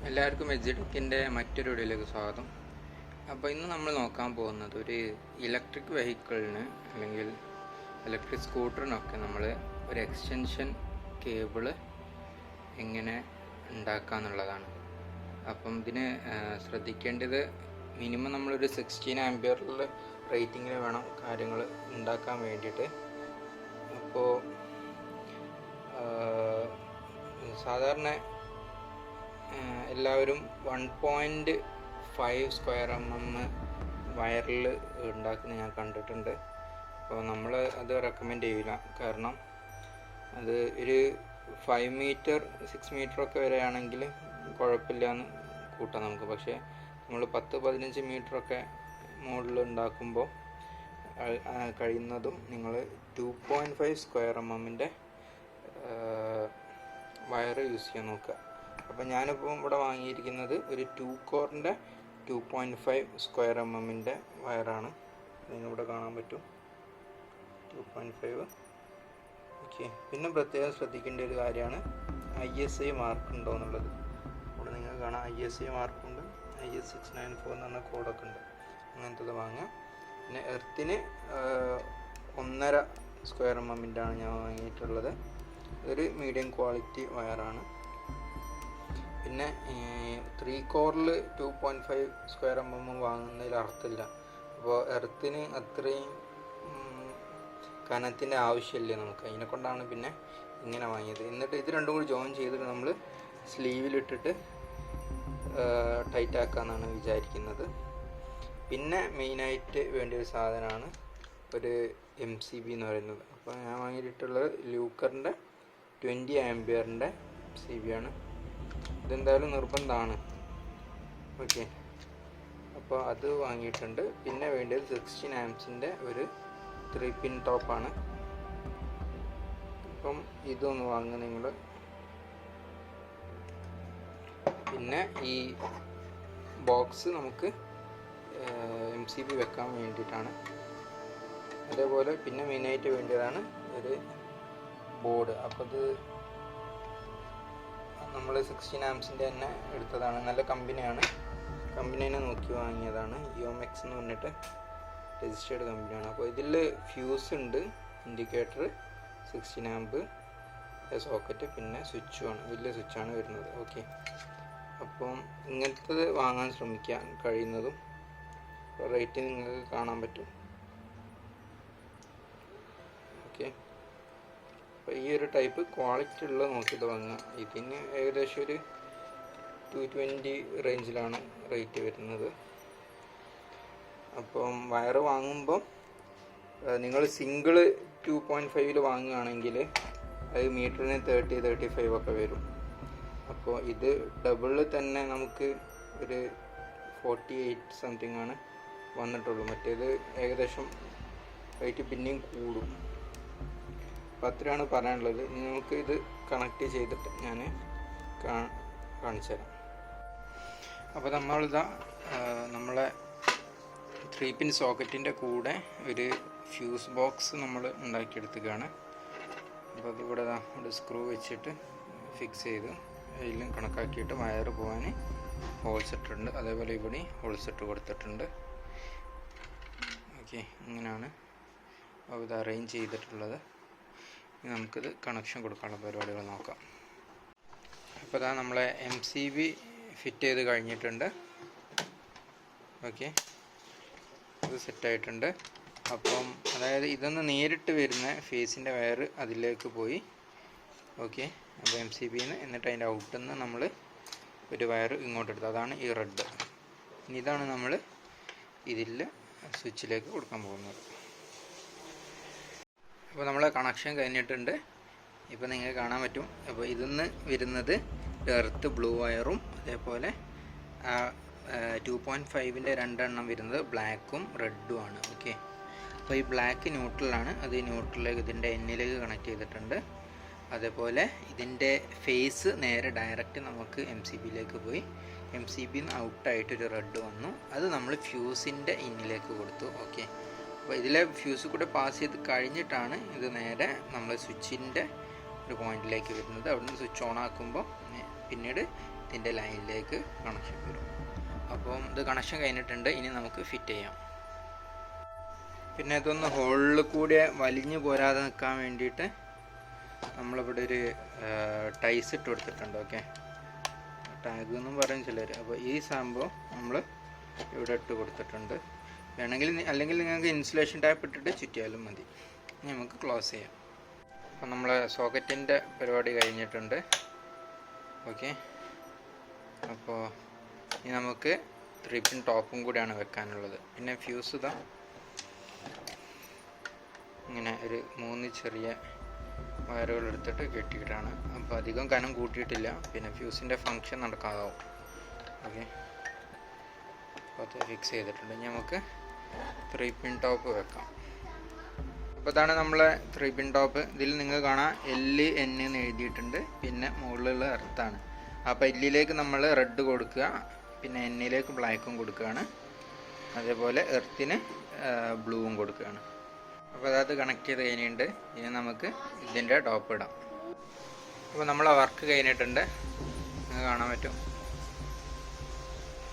എല്ലാവർക്കും എച്ച്.ഡി.ക്കിൻ്റെ മറ്റൊരു വീഡിയോയിലേക്ക് സ്വാഗതം. അപ്പോൾ ഇന്ന് നമ്മൾ നോക്കാൻ പോകുന്നത് ഒരു ഇലക്ട്രിക് വെഹിക്കിളിന് അല്ലെങ്കിൽ ഇലക്ട്രിക് സ്കൂട്ടറിനൊക്കെ നമ്മൾ ഒരു എക്സ്റ്റൻഷൻ കേബിള് എങ്ങനെ ഉണ്ടാക്കാന്നുള്ളതാണ്. അപ്പം ഇതിന് ശ്രദ്ധിക്കേണ്ടത് മിനിമം നമ്മളൊരു 16 ആംപിയറിൽ റേറ്റിങ്ങിൽ വേണം കാര്യങ്ങൾ ഉണ്ടാക്കാൻ വേണ്ടിയിട്ട്. അപ്പോൾ സാധാരണ എല്ലാവരും 1.5 സ്ക്വയർ mm വയറിൽ ഉണ്ടാക്കുന്നത് ഞാൻ കണ്ടിട്ടുണ്ട്. അപ്പോൾ നമ്മൾ അത് റെക്കമെൻഡ് ചെയ്യില്ല. കാരണം അത് ഒരു 5 മീറ്റർ 6 മീറ്ററൊക്കെ വരെയാണെങ്കിൽ കുഴപ്പമില്ലയെന്ന് കൂട്ടാം നമുക്ക്. പക്ഷേ നമ്മൾ 10-15 മീറ്ററൊക്കെ മുകളിൽ ഉണ്ടാക്കുമ്പോൾ കഴിയുന്നതും നിങ്ങൾ 2.5 സ്ക്വയർ mm വയർ യൂസ് ചെയ്യാൻ നോക്കുക. അപ്പോൾ ഞാനിപ്പോൾ ഇവിടെ വാങ്ങിയിരിക്കുന്നത് ഒരു 2 കോറിൻ്റെ 2.5 സ്ക്വയർ mm വയറാണ്. നിങ്ങളിവിടെ കാണാൻ പറ്റും 2.5. ഓക്കെ. പിന്നെ പ്രത്യേകം ശ്രദ്ധിക്കേണ്ട ഒരു കാര്യമാണ് ISI മാർക്ക് ഉണ്ടോ എന്നുള്ളത്. ഇവിടെ നിങ്ങൾ കാണാം ISI മാർക്കുണ്ട്, IS 694 എന്ന് പറഞ്ഞ കോഡൊക്കെ ഉണ്ട്. അങ്ങനത്തത് വാങ്ങാം. പിന്നെ എർത്തിന് 1.5 സ്ക്വയർ mm ആണ് ഞാൻ വാങ്ങിയിട്ടുള്ളത്. ഇതൊരു മീഡിയം ക്വാളിറ്റി വയറാണ്. പിന്നെ 3 കോറിൽ 2.5 സ്ക്വയർ mm വാങ്ങുന്നതിൽ അർത്ഥമില്ല. അപ്പോൾ എർത്തിന് അത്രയും കനത്തിൻ്റെ ആവശ്യമില്ല നമുക്ക്. അതിനെ കൊണ്ടാണ് പിന്നെ ഇങ്ങനെ വാങ്ങിയത്. എന്നിട്ട് ഇത് രണ്ടും കൂടി ജോയിൻ ചെയ്തിട്ട് നമ്മൾ സ്ലീവിലിട്ടിട്ട് ടൈറ്റ് ആക്കാമെന്നാണ് വിചാരിക്കുന്നത്. പിന്നെ മെയിനായിട്ട് വേണ്ട ഒരു സാധനമാണ് ഒരു MCB എന്ന് പറയുന്നത്. അപ്പോൾ ഞാൻ വാങ്ങിയിട്ടുള്ളത് ലൂക്കറിൻ്റെ 20 ആംപിയറിൻ്റെ MCB ആണ്. ഇതെന്തായാലും നിർബന്ധമാണ്. ഓക്കെ. അപ്പോൾ അത് വാങ്ങിയിട്ടുണ്ട്. പിന്നെ വേണ്ടത് 16 ആംപ്സിൻ്റെ ഒരു 3 പിൻ ടോപ്പാണ്. അപ്പം ഇതൊന്ന് വാങ്ങുക നിങ്ങൾ. പിന്നെ ഈ ബോക്സ് നമുക്ക് MCB വെക്കാൻ വേണ്ടിയിട്ടാണ്. അതേപോലെ പിന്നെ മെയിനായിട്ട് വേണ്ടതാണ് ഒരു ബോർഡ്. അപ്പോൾ അത് നമ്മൾ 16 ആംപ്സിൻ്റെ തന്നെ എടുത്തതാണ്. നല്ല കമ്പനിയാണ്. കമ്പനീനെ നോക്കി വാങ്ങിയതാണ്. EOMX എന്ന് പറഞ്ഞിട്ട് രജിസ്റ്റേർഡ് കമ്പനിയാണ്. അപ്പോൾ ഇതിൽ ഫ്യൂസ് ഉണ്ട്, ഇൻഡിക്കേറ്റർ, 16 ആംപ്, സോക്കറ്റ്, പിന്നെ സ്വിച്ചുമാണ്. വലിയ സ്വിച്ചാണ് വരുന്നത്. ഓക്കെ. അപ്പം ഇങ്ങനത്തത് വാങ്ങാൻ ശ്രമിക്കാൻ കഴിയുന്നതും റേറ്റ് നിങ്ങൾക്ക് കാണാൻ പറ്റും. ഓക്കെ. അപ്പോൾ ഈ ഒരു ടൈപ്പ് ക്വാളിറ്റി ഉള്ളത് നോക്കിയിട്ട് വാങ്ങുക. ഇതിന് ഏകദേശം ഒരു 220 റേഞ്ചിലാണ് റേറ്റ് വരുന്നത്. അപ്പം വയർ വാങ്ങുമ്പം നിങ്ങൾ സിംഗിൾ 2.5 വാങ്ങുകയാണെങ്കിൽ അത് മീറ്ററിന് 30-35 ഒക്കെ വരും. അപ്പോൾ ഇത് ഡബിളിൽ തന്നെ നമുക്ക് ഒരു 48 സംതിങ് ആണ് വന്നിട്ടുള്ളൂ. മറ്റേത് ഏകദേശം റേറ്റ് പിന്നെയും കൂടും. അപ്പോൾ അത്രയാണ് പറയാനുള്ളത്. നിങ്ങൾക്ക് ഇത് കണക്ട് ചെയ്തിട്ട് ഞാൻ കാണിച്ചു തരാം. അപ്പോൾ നമ്മളിതാ നമ്മളെ 3 പിൻ സോക്കറ്റിൻ്റെ കൂടെ ഒരു ഫ്യൂസ് ബോക്സ് നമ്മൾ ഉണ്ടാക്കിയെടുത്തുകയാണ്. അപ്പോൾ അതിവിടെ ഒരു സ്ക്രൂ വെച്ചിട്ട് ഫിക്സ് ചെയ്ത് അതിലും കണക്കാക്കിയിട്ട് വയർ പോകാൻ ഹോൾസ് ഇട്ടിട്ടുണ്ട്. അതേപോലെ ഇവിടെ ഹോൾസ് ഇട്ട് കൊടുത്തിട്ടുണ്ട്. ഓക്കെ. ഇങ്ങനെയാണ് ഇത് അറേഞ്ച് ചെയ്തിട്ടുള്ളത്. നമുക്കിത് കണക്ഷൻ കൊടുക്കാനുള്ള പരിപാടികൾ നോക്കാം. അപ്പോൾ ഇതാ നമ്മളെ MCB ഫിറ്റ് ചെയ്ത് കഴിഞ്ഞിട്ടുണ്ട്. ഓക്കെ. ഇത് സെറ്റായിട്ടുണ്ട്. അപ്പം അതായത് ഇതൊന്ന് നേരിട്ട് വരുന്ന ഫേസിൻ്റെ വയർ അതിലേക്ക് പോയി. ഓക്കെ. അപ്പോൾ MCBന്ന് എന്നിട്ട് അതിൻ്റെ ഔട്ടിൽ നിന്ന് നമ്മൾ ഒരു വയർ ഇങ്ങോട്ട് എടുത്തു. അതാണ് ഈ റെഡ്. ഇനി ഇതാണ് നമ്മൾ ഇതിൽ സ്വിച്ചിലേക്ക് കൊടുക്കാൻ പോകുന്നത്. അപ്പോൾ നമ്മളെ കണക്ഷൻ കഴിഞ്ഞിട്ടുണ്ട്. ഇപ്പോൾ നിങ്ങൾക്ക് കാണാൻ പറ്റും. അപ്പോൾ ഇതിന്ന് വരുന്നത് എർത്ത് ബ്ലൂ വയറും അതേപോലെ 2.5ൻ്റെ രണ്ടെണ്ണം വരുന്നത് ബ്ലാക്കും റെഡും ആണ്. ഓക്കെ, അപ്പോൾ ഈ ബ്ലാക്ക് ന്യൂട്രലാണ്. അത് ന്യൂട്രലിലേക്ക് ഇതിൻ്റെ എന്നിലേക്ക് കണക്ട് ചെയ്തിട്ടുണ്ട്. അതേപോലെ ഇതിൻ്റെ ഫേസ് നേരെ ഡയറക്റ്റ് നമുക്ക് MCBയിലേക്ക് പോയി. MCBന്ന് ഔട്ടായിട്ടൊരു റെഡ് വന്നു. അത് നമ്മൾ ഫ്യൂസിൻ്റെ ഇന്നിലേക്ക് കൊടുത്തു. ഓക്കെ, അപ്പോൾ ഇതിലെ ഫ്യൂസ് കൂടെ പാസ് ചെയ്ത് കഴിഞ്ഞിട്ടാണ് ഇത് നേരെ നമ്മൾ സ്വിച്ചിൻ്റെ ഒരു പോയിന്റിലേക്ക് വരുന്നത്. അവിടുന്ന് സ്വിച്ച് ഓൺ ആക്കുമ്പോൾ പിന്നീട് ഇതിൻ്റെ ലൈനിലേക്ക് കണക്ഷൻ വരും. അപ്പം ഇത് കണക്ഷൻ കഴിഞ്ഞിട്ടുണ്ട്. ഇനി നമുക്ക് ഫിറ്റ് ചെയ്യാം. പിന്നെ ഇതൊന്ന് ഹോളിൽ കൂടെ വലിഞ്ഞു പോരാതെ നിൽക്കാൻ വേണ്ടിയിട്ട് നമ്മളിവിടെ ഒരു ടൈസ് ഇട്ട് കൊടുത്തിട്ടുണ്ട്. ഓക്കെ, ടാഗ് എന്നും പറയും ചിലർ. അപ്പോൾ ഈ സംഭവം നമ്മൾ ഇവിടെ ഇട്ട് കൊടുത്തിട്ടുണ്ട്. വേണമെങ്കിൽ അല്ലെങ്കിൽ നിങ്ങൾക്ക് ഇൻസുലേഷൻ ടാപ്പ് ഇട്ടിട്ട് ചുറ്റിയാലും മതി. ഇനി നമുക്ക് ക്ലോസ് ചെയ്യാം. അപ്പോൾ നമ്മൾ സോക്കറ്റിൻ്റെ പരിപാടി കഴിഞ്ഞിട്ടുണ്ട്. ഓക്കെ, അപ്പോൾ ഇനി നമുക്ക് 3 പിൻ ടോപ്പും കൂടിയാണ് വെക്കാനുള്ളത്. പിന്നെ ഫ്യൂസ് ഇതാ ഇങ്ങനെ ഒരു 3 ചെറിയ വയറുകൾ എടുത്തിട്ട് കെട്ടിയിട്ടാണ്. അപ്പോൾ അധികം കനം കൂട്ടിയിട്ടില്ല. പിന്നെ ഫ്യൂസിൻ്റെ ഫങ്ഷൻ നടക്കാതാവും. ഓക്കെ, അപ്പോൾ അത് ഫിക്സ് ചെയ്തിട്ടുണ്ട്. ഇനി നമുക്ക് 3 പിൻ ടോപ്പ് വെക്കാം. അപ്പോൾ ഇതാണ് നമ്മളെ 3 പിൻ ടോപ്പ്. ഇതിൽ നിങ്ങൾ കാണാം LN എന്ന് എഴുതിയിട്ടുണ്ട്. പിന്നെ മുകളിലുള്ള എർത്താണ്. അപ്പോൾ Lലേക്ക് നമ്മൾ റെഡ് കൊടുക്കുക, പിന്നെ Nലേക്ക് ബ്ലാക്കും കൊടുക്കുകയാണ്. അതേപോലെ എർത്തിന് ബ്ലൂവും കൊടുക്കുകയാണ്. അപ്പോൾ അത് കണക്ട് ചെയ്ത് കഴിഞ്ഞിട്ടുണ്ട്. ഇനി നമുക്ക് ഇതിൻ്റെ ടോപ്പ് ഇടാം. അപ്പോൾ നമ്മളെ വർക്ക് കഴിഞ്ഞിട്ടുണ്ട്, നിങ്ങൾക്ക് കാണാൻ പറ്റും.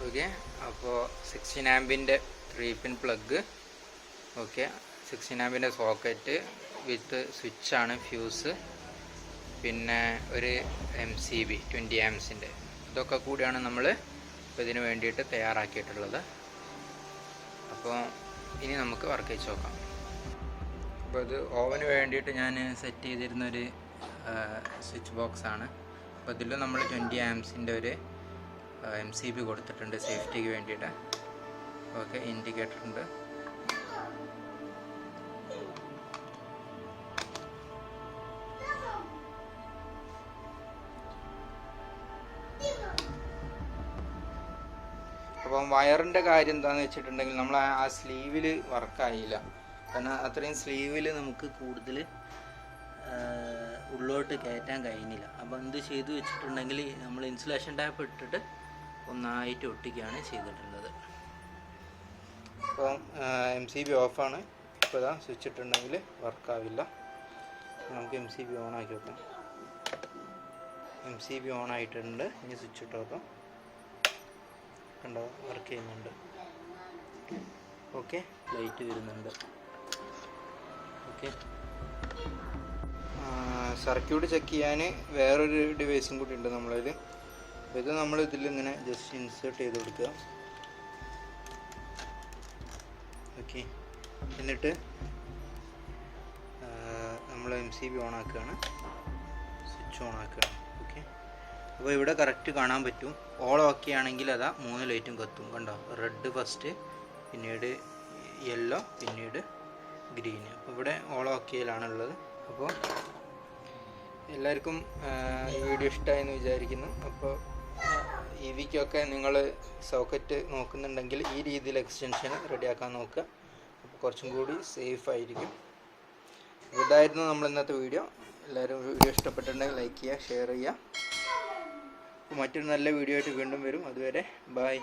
ഓക്കെ, അപ്പോൾ 16 ആമ്പിൻ്റെ 3 പിൻ പ്ലഗ്. ഓക്കെ, 16 ആമ്പിൻ്റെ സോക്കറ്റ് വിത്ത് സ്വിച്ചാണ്, ഫ്യൂസ്, പിന്നെ ഒരു MCB 20 ആംസിൻ്റെ. ഇതൊക്കെ കൂടിയാണ് നമ്മൾ ഇപ്പോൾ ഇതിന് വേണ്ടിയിട്ട് തയ്യാറാക്കിയിട്ടുള്ളത്. അപ്പോൾ ഇനി നമുക്ക് വർക്ക് ചെയ്ത് നോക്കാം. അപ്പോൾ ഇത് ഓവന് വേണ്ടിയിട്ട് ഞാൻ സെറ്റ് ചെയ്തിരുന്നൊരു സ്വിച്ച് ബോക്സാണ്. അപ്പോൾ ഇതിൽ നമ്മൾ 20 ആംസിൻ്റെ ഒരു MCB കൊടുത്തിട്ടുണ്ട് സേഫ്റ്റിക്ക് വേണ്ടിയിട്ട്. ഓക്കെ, ഇൻഡിക്കേറ്റർ ഉണ്ട്. അപ്പം വയറിൻ്റെ കാര്യം എന്താണെന്ന് വെച്ചിട്ടുണ്ടെങ്കിൽ നമ്മൾ ആ സ്ലീവിൽ വർക്കായില്ല. കാരണം അത്രയും സ്ലീവിൽ നമുക്ക് കൂടുതൽ ഉള്ളോട്ട് കയറ്റാൻ കഴിഞ്ഞില്ല. അപ്പോൾ എന്ത് ചെയ്തു വെച്ചിട്ടുണ്ടെങ്കിൽ നമ്മൾ ഇൻസുലേഷൻ ടാപ്പ് ഇട്ടിട്ട് ഒന്നായിട്ട് ഒട്ടിക്കുകയാണ് ചെയ്തിട്ടുള്ളത്. അപ്പം MCB ഓഫാണ്. ഇപ്പോൾ ഇതാ സ്വിച്ച് ഇട്ടിട്ടുണ്ടെങ്കിൽ വർക്കാവില്ല. നമുക്ക് MCB ഓൺ ആക്കി വെക്കാം. MCB ഓൺ ആയിട്ടുണ്ട്. ഇനി സ്വിച്ച് ഇട്ട് നോക്കാം. കണ്ടോ, വർക്ക് ചെയ്യുന്നുണ്ട്. ഓക്കെ, ലൈറ്റ് വരുന്നുണ്ട്. ഓക്കെ, സർക്യൂട്ട് ചെക്ക് ചെയ്യാൻ വേറൊരു ഡിവൈസും കൂടി ഉണ്ട് നമ്മളതിൽ. ഇത് നമ്മൾ ഇതിലിങ്ങനെ ജസ്റ്റ് ഇൻസേർട്ട് ചെയ്ത് കൊടുക്കുക. ഓക്കെ, എന്നിട്ട് നമ്മൾ MCB ഓൺ ആക്കുകയാണ്, സ്വിച്ച് ഓൺ ആക്കുകയാണ്. ഓക്കെ, അപ്പോൾ ഇവിടെ കറക്റ്റ് കാണാൻ പറ്റും. ഓൾ ഓക്കെ ആണെങ്കിൽ അതാ 3 ലൈറ്റും കത്തും. കണ്ടോ, റെഡ് ഫസ്റ്റ്, പിന്നീട് യെല്ലോ, പിന്നീട് ഗ്രീൻ. അപ്പോൾ ഇവിടെ ഓൾ ഓക്കെയിലാണുള്ളത്. അപ്പോൾ എല്ലാവർക്കും ഈ വീഡിയോ ഇഷ്ടമായെന്ന് വിചാരിക്കുന്നു. അപ്പോൾ EVക്കൊക്കെ നിങ്ങൾ സോക്കറ്റ് നോക്കുന്നുണ്ടെങ്കിൽ ഈ രീതിയിൽ എക്സ്റ്റൻഷൻ റെഡിയാക്കാൻ നോക്കുക. അപ്പോൾ കുറച്ചും കൂടി സേഫ് ആയിരിക്കും. ഇതായിരുന്നു നമ്മൾ ഇന്നത്തെ വീഡിയോ. എല്ലാവരും വീഡിയോ ഇഷ്ടപ്പെട്ടിട്ടുണ്ടെങ്കിൽ ലൈക്ക് ചെയ്യുക, ഷെയർ ചെയ്യുക. മറ്റൊരു നല്ല വീഡിയോ ആയിട്ട് വീണ്ടും വരും. അതുവരെ ബൈ.